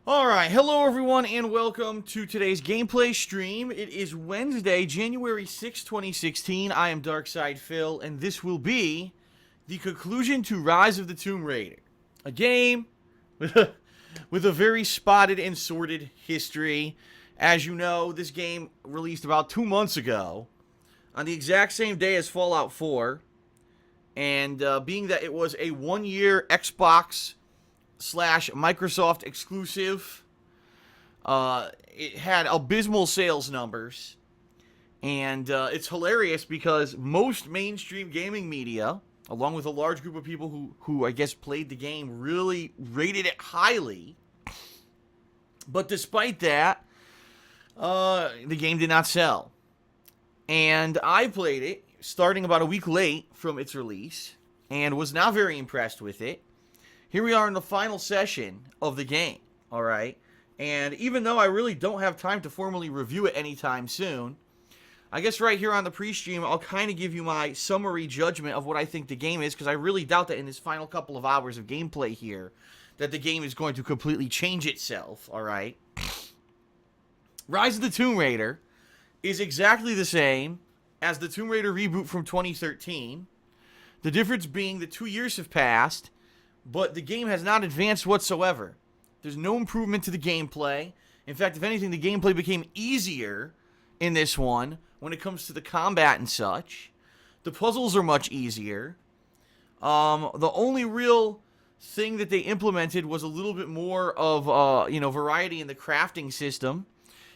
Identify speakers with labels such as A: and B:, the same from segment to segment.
A: Alright, hello everyone and welcome to today's gameplay stream. It is Wednesday, January 6, 2016. I am Darkside Phil, and this will be the conclusion to Rise of the Tomb Raider. A game with a very spotted and sordid history. As you know, this game released about 2 months ago, on the exact same day as Fallout 4. And being that it was a 1-year Xbox / Microsoft exclusive, it had abysmal sales numbers, and it's hilarious because most mainstream gaming media, along with a large group of people who I guess played the game, really rated it highly. But despite that, the game did not sell. And I played it starting about a week late from its release and was not very impressed with it. Here we are in the final session of the game, alright? And even though I really don't have time to formally review it anytime soon, I guess right here on the pre-stream, I'll kind of give you my summary judgment of what I think the game is, because I really doubt that in this final couple of hours of gameplay here, that the game is going to completely change itself, alright? Rise of the Tomb Raider is exactly the same as the Tomb Raider reboot from 2013. The difference being that 2 years have passed, but the game has not advanced whatsoever. There's no improvement to the gameplay. In fact, if anything, the gameplay became easier in this one when it comes to the combat and such. The puzzles are much easier. The only real thing that they implemented was a little bit more of, variety in the crafting system.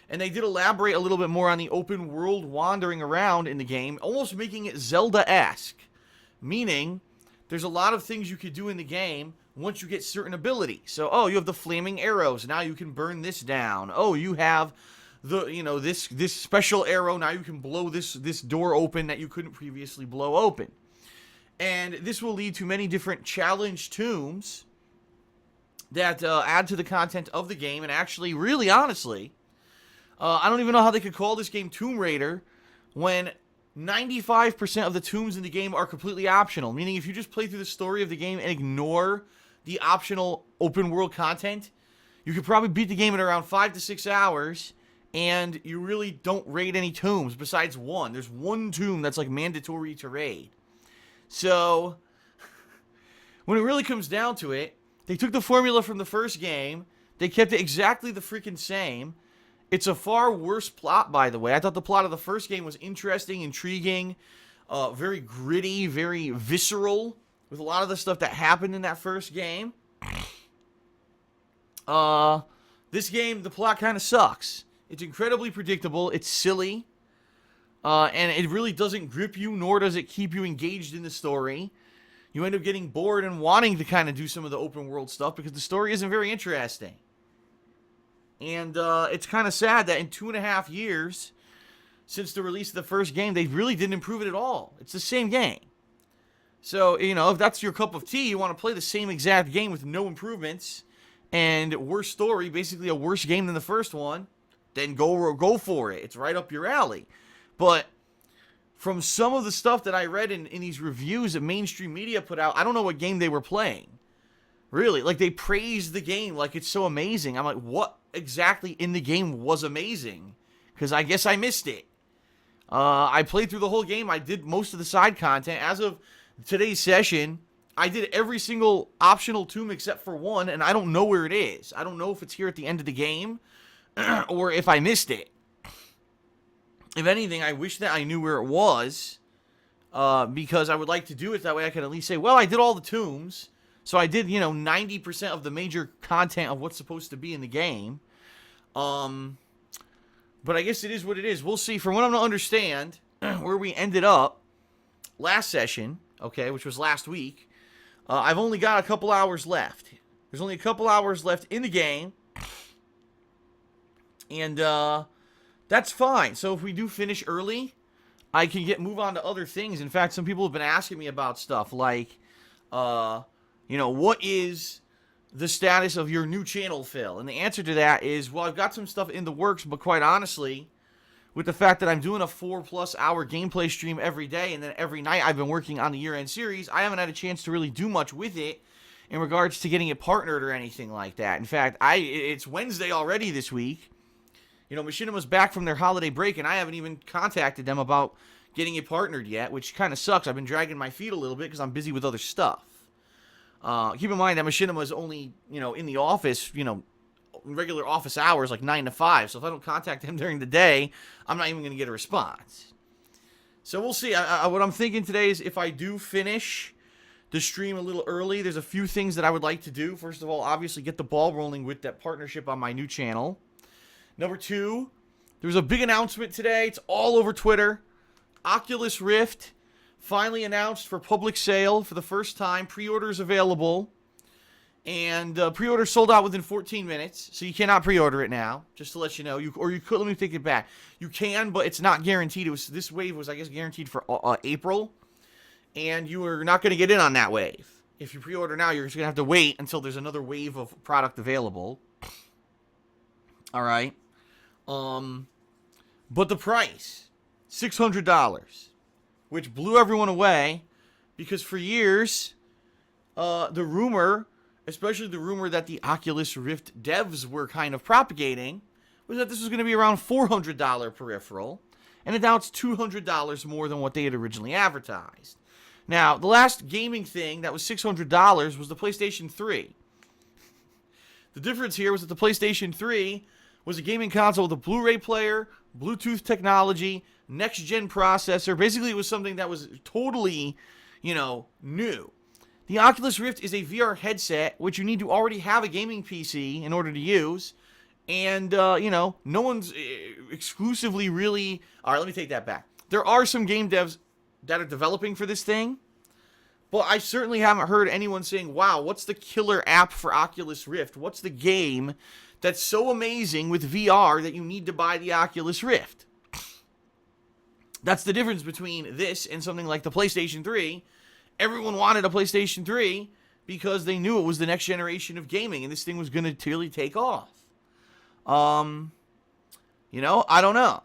A: And they did elaborate a little bit more on the open world wandering around in the game, almost making it Zelda-esque. Meaning, there's a lot of things you could do in the game once you get certain abilities. So, you have the flaming arrows. Now you can burn this down. Oh, you have this special arrow. Now you can blow this door open that you couldn't previously blow open. And this will lead to many different challenge tombs that add to the content of the game. And actually, really honestly, I don't even know how they could call this game Tomb Raider when 95% of the tombs in the game are completely optional. Meaning, if you just play through the story of the game and ignore the optional open world content, you could probably beat the game in around 5 to 6 hours, and you really don't raid any tombs besides one. There's one tomb that's like mandatory to raid. So, when it really comes down to it, they took the formula from the first game, they kept it exactly the freaking same. It's a far worse plot, by the way. I thought the plot of the first game was interesting, intriguing, very gritty, very visceral, with a lot of the stuff that happened in that first game. This game, the plot kind of sucks. It's incredibly predictable, it's silly, and it really doesn't grip you, nor does it keep you engaged in the story. You end up getting bored and wanting to kind of do some of the open world stuff, because the story isn't very interesting. And it's kind of sad that in 2.5 years since the release of the first game, they really didn't improve it at all. It's the same game. So, if that's your cup of tea, you want to play the same exact game with no improvements and worse story, basically a worse game than the first one, then go for it. It's right up your alley. But from some of the stuff that I read in these reviews that mainstream media put out, I don't know what game they were playing. Really, like, they praised the game like it's so amazing. I'm like, what exactly in the game was amazing? Because I guess I missed it. I played through the whole game. I did most of the side content. As of today's session, I did every single optional tomb except for one, and I don't know where it is. I don't know if it's here at the end of the game, or if I missed it. If anything, I wish that I knew where it was, because I would like to do it that way. I can at least say, well, I did all the tombs. So I did, 90% of the major content of what's supposed to be in the game. But I guess it is what it is. We'll see. From what I'm going to understand, where we ended up last session, okay, which was last week, I've only got a couple hours left. There's only a couple hours left in the game. And that's fine. So if we do finish early, I can move on to other things. In fact, some people have been asking me about stuff like, what is the status of your new channel, Phil? And the answer to that is, well, I've got some stuff in the works, but quite honestly, with the fact that I'm doing a 4+ hour gameplay stream every day, and then every night I've been working on the year-end series, I haven't had a chance to really do much with it in regards to getting it partnered or anything like that. In fact, it's Wednesday already this week. You know, Machinima's back from their holiday break, and I haven't even contacted them about getting it partnered yet, which kind of sucks. I've been dragging my feet a little bit because I'm busy with other stuff. Keep in mind that Machinima is only, in the office, regular office hours, like 9 to 5. So if I don't contact him during the day, I'm not even going to get a response. So we'll see. What I'm thinking today is if I do finish the stream a little early, there's a few things that I would like to do. First of all, obviously get the ball rolling with that partnership on my new channel. Number 2, there was a big announcement today. It's all over Twitter. Oculus Rift finally announced for public sale for the first time. Pre-orders available. And pre-order sold out within 14 minutes, so you cannot pre-order it now, just to let you know. You could, let me take it back. You can, but it's not guaranteed. This wave was, I guess, guaranteed for April, and you are not going to get in on that wave. If you pre-order now, you're just going to have to wait until there's another wave of product available. All right. But the price, $600, which blew everyone away, because for years, the rumor, especially the rumor that the Oculus Rift devs were kind of propagating, was that this was going to be around $400 peripheral, and now it's $200 more than what they had originally advertised. Now, the last gaming thing that was $600 was the PlayStation 3. The difference here was that the PlayStation 3 was a gaming console with a Blu-ray player, Bluetooth technology, next-gen processor. Basically, it was something that was totally, new. The Oculus Rift is a VR headset, which you need to already have a gaming PC in order to use. And, no one's exclusively really... All right, let me take that back. There are some game devs that are developing for this thing. But I certainly haven't heard anyone saying, wow, what's the killer app for Oculus Rift? What's the game that's so amazing with VR that you need to buy the Oculus Rift? That's the difference between this and something like the PlayStation 3. Everyone wanted a PlayStation 3 because they knew it was the next generation of gaming, and this thing was going to really take off. I don't know.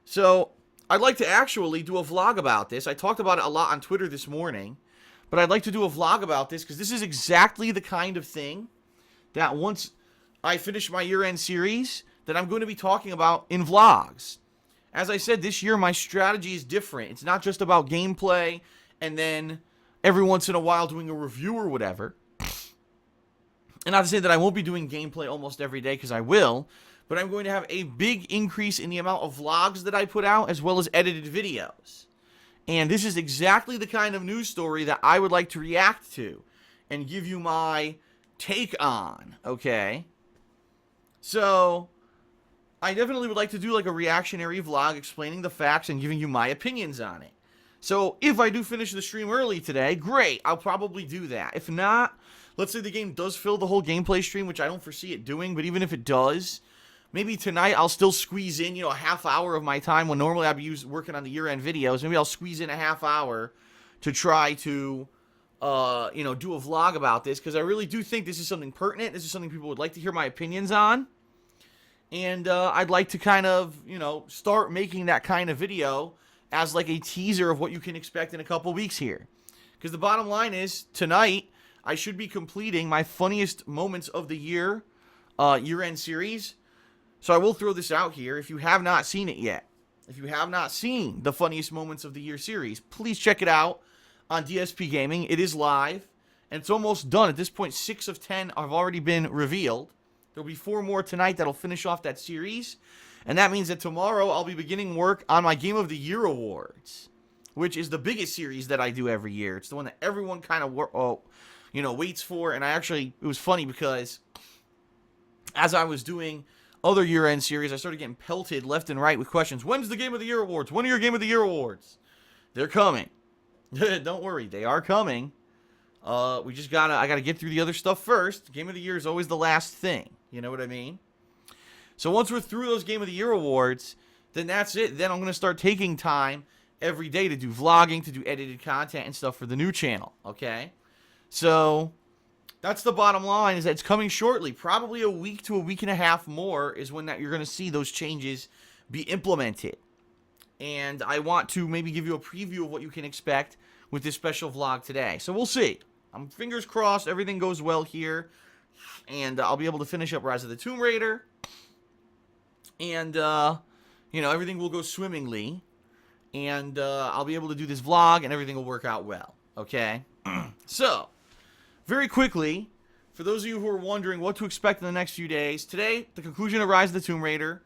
A: So, I'd like to actually do a vlog about this. I talked about it a lot on Twitter this morning, but I'd like to do a vlog about this because this is exactly the kind of thing that once I finish my year-end series that I'm going to be talking about in vlogs. As I said, this year my strategy is different. It's not just about gameplay and then every once in a while doing a review or whatever. And not to say that I won't be doing gameplay almost every day, because I will, but I'm going to have a big increase in the amount of vlogs that I put out, as well as edited videos. And this is exactly the kind of news story that I would like to react to and give you my take on, okay? So, I definitely would like to do like a reactionary vlog explaining the facts and giving you my opinions on it. So, if I do finish the stream early today, great, I'll probably do that. If not, let's say the game does fill the whole gameplay stream, which I don't foresee it doing, but even if it does, maybe tonight I'll still squeeze in, a half hour of my time when normally I'd be working on the year-end videos. Maybe I'll squeeze in a half hour to try to, do a vlog about this, because I really do think this is something pertinent. This is something people would like to hear my opinions on. And I'd like to kind of, start making that kind of video as like a teaser of what you can expect in a couple weeks here. Because the bottom line is, tonight, I should be completing my funniest moments of the year, year-end series. So I will throw this out here. If you have not seen it yet, if you have not seen the funniest moments of the year series, please check it out on DSPGaming. It is live, and it's almost done. At this point, 6 of 10 have already been revealed. There'll be 4 more tonight that'll finish off that series. And that means that tomorrow I'll be beginning work on my Game of the Year awards, which is the biggest series that I do every year. It's the one that everyone kind of, waits for. And it was funny because as I was doing other year-end series, I started getting pelted left and right with questions. When's the Game of the Year awards? When are your Game of the Year awards? They're coming. Don't worry, they are coming. I gotta get through the other stuff first. Game of the Year is always the last thing. You know what I mean? So once we're through those Game of the Year awards, then that's it. Then I'm going to start taking time every day to do vlogging, to do edited content and stuff for the new channel, okay? So that's the bottom line, is that it's coming shortly. Probably a week to a week and a half more is when you're going to see those changes be implemented. And I want to maybe give you a preview of what you can expect with this special vlog today. So we'll see. I'm fingers crossed everything goes well here, and I'll be able to finish up Rise of the Tomb Raider, and everything will go swimmingly, and I'll be able to do this vlog, and everything will work out well. Okay, so very quickly, for those of you who are wondering what to expect in the next few days, today the conclusion of Rise of the Tomb Raider,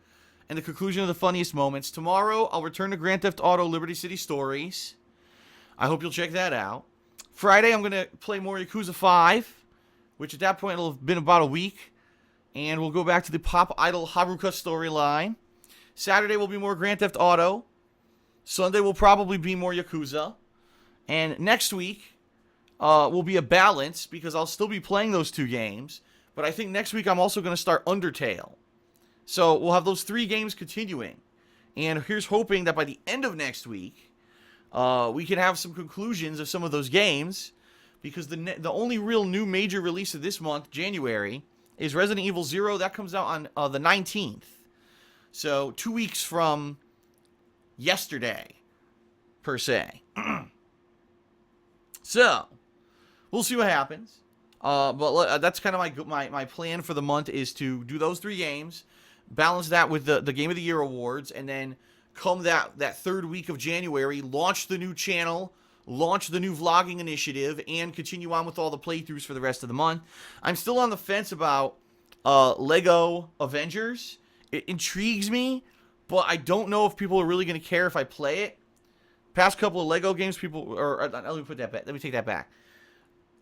A: and the conclusion of the funniest moments. Tomorrow I'll return to Grand Theft Auto Liberty City Stories. I hope you'll check that out. Friday, I'm going to play more Yakuza 5, which at that point will have been about a week. And we'll go back to the Pop Idol Haruka storyline. Saturday will be more Grand Theft Auto. Sunday will probably be more Yakuza. And next week will be a balance, because I'll still be playing those 2 games. But I think next week I'm also going to start Undertale. So we'll have those 3 games continuing. And here's hoping that by the end of next week, we can have some conclusions of some of those games, because the only real new major release of this month, January, is Resident Evil 0. That comes out on the 19th. So 2 weeks from yesterday, per se. So we'll see what happens. But that's kind of my plan for the month, is to do those 3 games, balance that with the Game of the Year awards, and then come that 3rd week of January, launch the new channel, launch the new vlogging initiative, and continue on with all the playthroughs for the rest of the month. I'm still on the fence about Lego Avengers. It intrigues me, but I don't know if people are really going to care if I play it. Past couple of Lego games, let me take that back.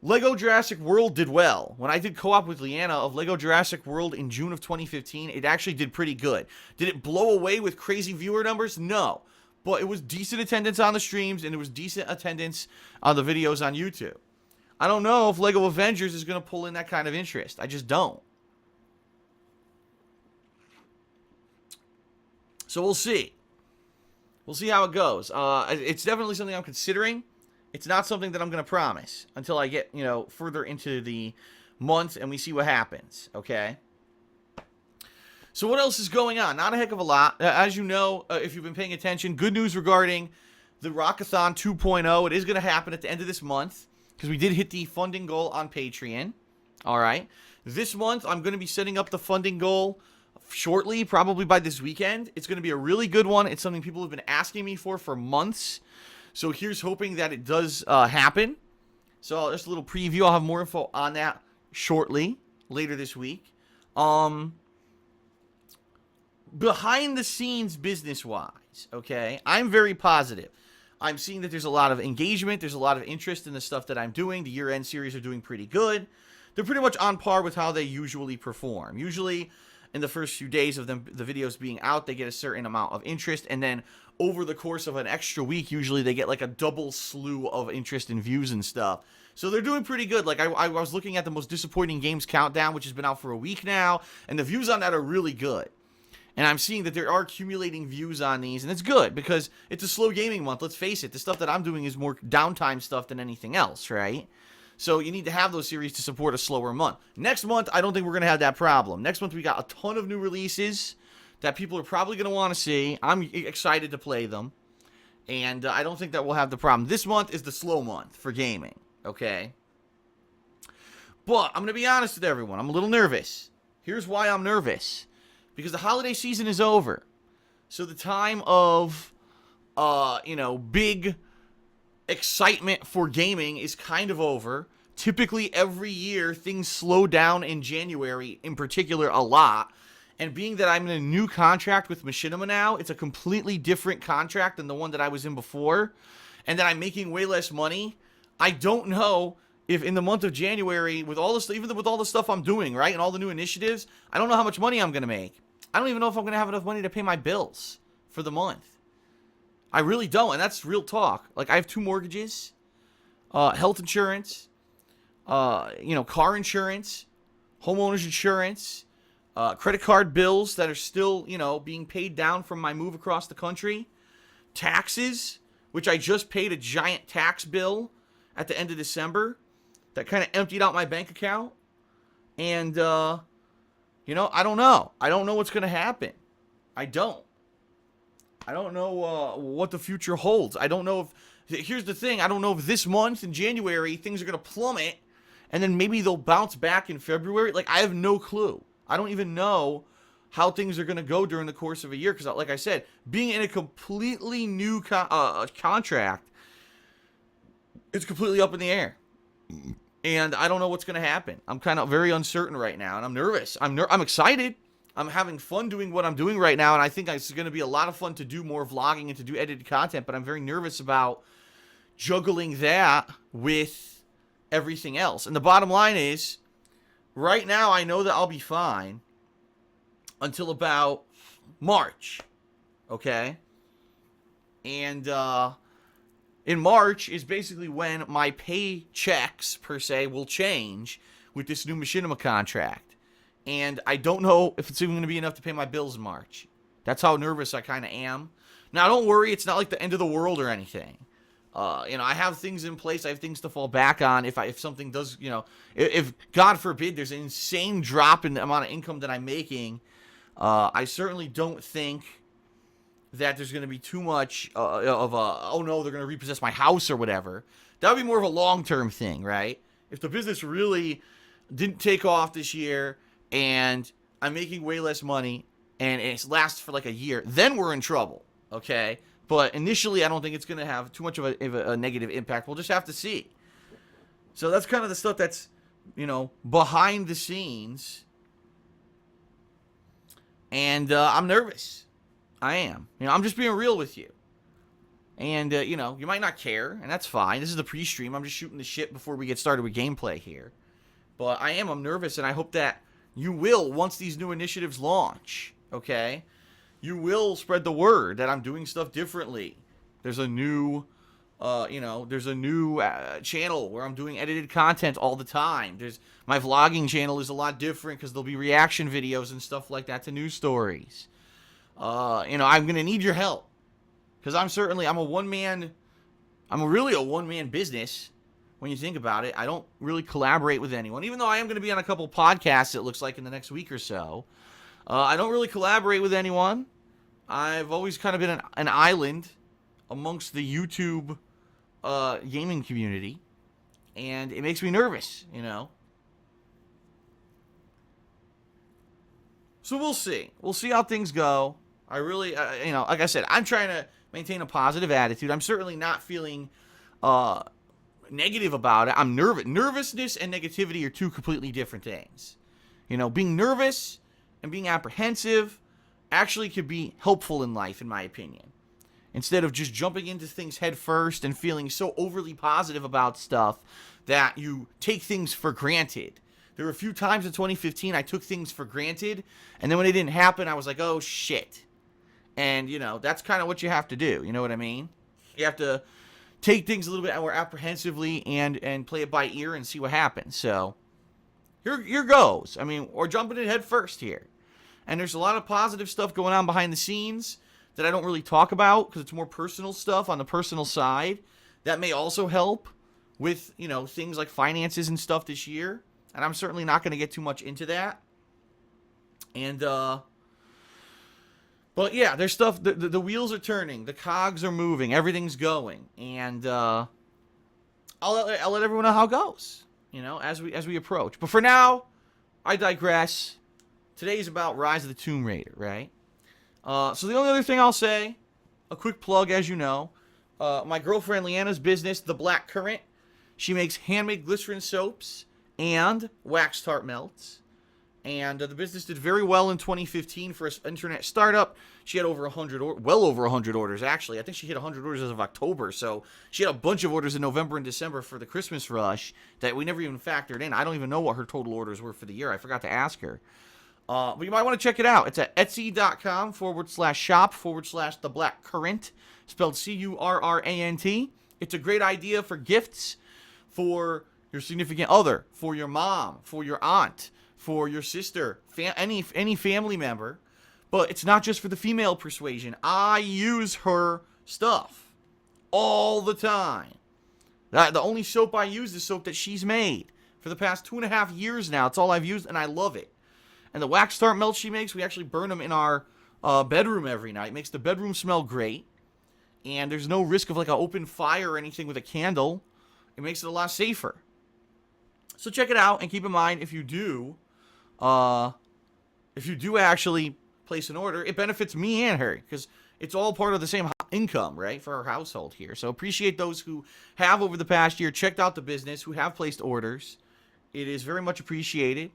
A: Lego Jurassic World did well. When I did co-op with Leanna of Lego Jurassic World in June of 2015, it actually did pretty good. Did it blow away with crazy viewer numbers? No. But it was decent attendance on the streams, and it was decent attendance on the videos on YouTube. I don't know if Lego Avengers is going to pull in that kind of interest. I just don't. So we'll see. We'll see how it goes. It's definitely something I'm considering. It's not something that I'm going to promise until I get, further into the month and we see what happens, okay? So what else is going on? Not a heck of a lot. As you know, if you've been paying attention, good news regarding the Rockathon 2.0. It is going to happen at the end of this month, because we did hit the funding goal on Patreon, all right? This month, I'm going to be setting up the funding goal shortly, probably by this weekend. It's going to be a really good one. It's something people have been asking me for months. So here's hoping that it does happen. So just a little preview. I'll have more info on that shortly, later this week. Behind the scenes, business-wise, okay, I'm very positive. I'm seeing that there's a lot of engagement. There's a lot of interest in the stuff that I'm doing. The year-end series are doing pretty good. They're pretty much on par with how they usually perform. Usually, in the first few days of the videos being out, they get a certain amount of interest, and then over the course of an extra week, usually they get like a double slew of interest and views and stuff. So they're doing pretty good. Like I was looking at the most disappointing games countdown, which has been out for a week now, and the views on that are really good. And I'm seeing that there are accumulating views on these, and it's good because it's a slow gaming month. Let's face it, the stuff that I'm doing is more downtime stuff than anything else, right? So you need to have those series to support a slower month. Next month, I don't think we're going to have that problem. Next month, we got a ton of new releases that people are probably going to want to see. I'm excited to play them. And I don't think that we'll have the problem. This month is the slow month for gaming, okay? But I'm going to be honest with everyone. I'm a little nervous. Here's why I'm nervous. Because the holiday season is over. So the time of, big excitement for gaming is kind of over. Typically, every year, things slow down in January, in particular, a lot. And being that I'm in a new contract with Machinima now, it's a completely different contract than the one that I was in before, and that I'm making way less money. I don't know if in the month of January, with all this, even with all the stuff I'm doing, right, and all the new initiatives, I don't know how much money I'm going to make. I don't even know if I'm going to have enough money to pay my bills for the month. I really don't, and that's real talk. Like, I have 2 mortgages, health insurance, car insurance, homeowner's insurance, credit card bills that are still, being paid down from my move across the country, taxes, which I just paid a giant tax bill at the end of December that kind of emptied out my bank account, and, I don't know. I don't know what's going to happen. I don't know what the future holds. I don't know Here's the thing. I don't know if this month in January things are going to plummet and then maybe they'll bounce back in February. Like, I have no clue. I don't even know how things are going to go during the course of a year. Because, like I said, being in a completely new contract, it's completely up in the air. And I don't know what's going to happen. I'm kind of very uncertain right now, and I'm nervous. I'm excited. I'm having fun doing what I'm doing right now, and I think it's going to be a lot of fun to do more vlogging and to do edited content, but I'm very nervous about juggling that with everything else. And the bottom line is, right now I know that I'll be fine until about March, okay? And in March is basically when my paychecks, per se, will change with this new Machinima contract. And I don't know if it's even going to be enough to pay my bills in March. That's how nervous I kind of am. Now, don't worry. It's not like the end of the world or anything. I have things in place. I have things to fall back on if something does, if God forbid there's an insane drop in the amount of income that I'm making, I certainly don't think that there's going to be too much of a, oh no, they're going to repossess my house or whatever. That would be more of a long-term thing, right? If the business really didn't take off this year and I'm making way less money and it lasts for like a year, then we're in trouble, okay? But initially, I don't think it's going to have too much of a negative impact. We'll just have to see. So that's kind of the stuff that's, behind the scenes. And I'm nervous. I am. I'm just being real with you. And, you might not care, and that's fine. This is the pre-stream. I'm just shooting the shit before we get started with gameplay here. But I'm nervous, and I hope that you will, once these new initiatives launch, okay? You will spread the word that I'm doing stuff differently. There's a new, channel where I'm doing edited content all the time. My vlogging channel is a lot different because there'll be reaction videos and stuff like that to news stories. I'm going to need your help because I'm really a one-man business when you think about it. I don't really collaborate with anyone, even though I am going to be on a couple podcasts, it looks like, in the next week or so. I don't really collaborate with anyone. I've always kind of been an island amongst the YouTube gaming community, and it makes me nervous, So we'll see. We'll see how things go. I really, like I said, I'm trying to maintain a positive attitude. I'm certainly not feeling negative about it. I'm nervous. Nervousness and negativity are two completely different things. Being nervous and being apprehensive actually could be helpful in life, in my opinion. Instead of just jumping into things head first and feeling so overly positive about stuff that you take things for granted. There were a few times in 2015 I took things for granted, and then when it didn't happen, I was like, oh, shit. And, that's kind of what you have to do. You know what I mean? You have to take things a little bit more apprehensively and play it by ear and see what happens. So, here goes. Or jumping in head first here. And there's a lot of positive stuff going on behind the scenes that I don't really talk about because it's more personal stuff on the personal side. That may also help with, things like finances and stuff this year. And I'm certainly not going to get too much into that. And, but yeah, there's stuff, the wheels are turning, the cogs are moving, everything's going. And, I'll let everyone know how it goes, as we approach. But for now, I digress. Today's about Rise of the Tomb Raider, right? So the only other thing I'll say, a quick plug, as you know, my girlfriend Leanna's business, The Black Current. She makes handmade glycerin soaps and wax tart melts. And the business did very well in 2015 for an internet startup. She had over 100, well over 100 orders, actually. I think she hit 100 orders as of October. So she had a bunch of orders in November and December for the Christmas rush that we never even factored in. I don't even know what her total orders were for the year. I forgot to ask her. But you might want to check it out. It's at etsy.com/shop/The Black Current, spelled Currant. It's a great idea for gifts for your significant other, for your mom, for your aunt, for your sister, any family member. But it's not just for the female persuasion. I use her stuff all the time. The only soap I use is soap that she's made for the past 2.5 years now. It's all I've used, and I love it. And the wax tart melts she makes, we actually burn them in our bedroom every night. It makes the bedroom smell great. and there's no risk of like an open fire or anything with a candle. It makes it a lot safer. So check it out, and keep in mind, if you do actually place an order, it benefits me and her, because it's all part of the same income, right, for our household here. So appreciate those who have over the past year checked out the business, who have placed orders. It is very much appreciated.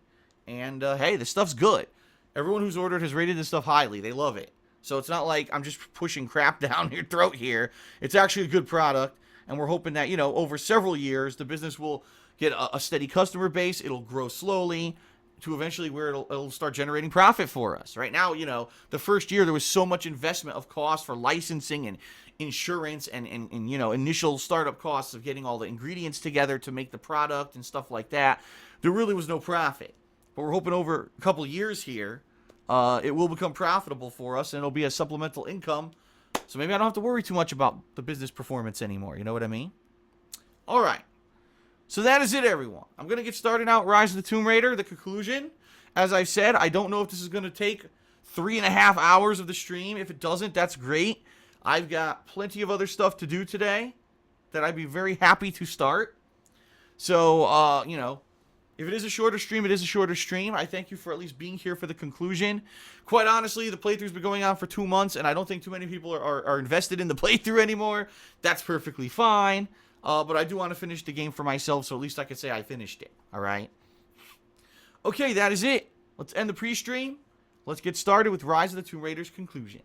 A: And hey, this stuff's good. Everyone who's ordered has rated this stuff highly. They love it. So it's not like I'm just pushing crap down your throat here. It's actually a good product, and we're hoping that, over several years, the business will get a steady customer base. It'll grow slowly to eventually where it'll start generating profit for us. Right now, the first year there was so much investment of cost for licensing and insurance and initial startup costs of getting all the ingredients together to make the product and stuff like that. There really was no profit. But we're hoping over a couple years here, it will become profitable for us, and it'll be a supplemental income. So maybe I don't have to worry too much about the business performance anymore. You know what I mean? All right. So that is it, everyone. I'm going to get started out Rise of the Tomb Raider, the conclusion. As I've said, I don't know if this is going to take 3.5 hours of the stream. If it doesn't, that's great. I've got plenty of other stuff to do today that I'd be very happy to start. So, if it is a shorter stream, it is a shorter stream. I thank you for at least being here for the conclusion. Quite honestly, the playthrough's been going on for 2 months, and I don't think too many people are invested in the playthrough anymore. That's perfectly fine. But I do want to finish the game for myself, so at least I could say I finished it. All right? Okay, that is it. Let's end the pre-stream. Let's get started with Rise of the Tomb Raider's conclusion.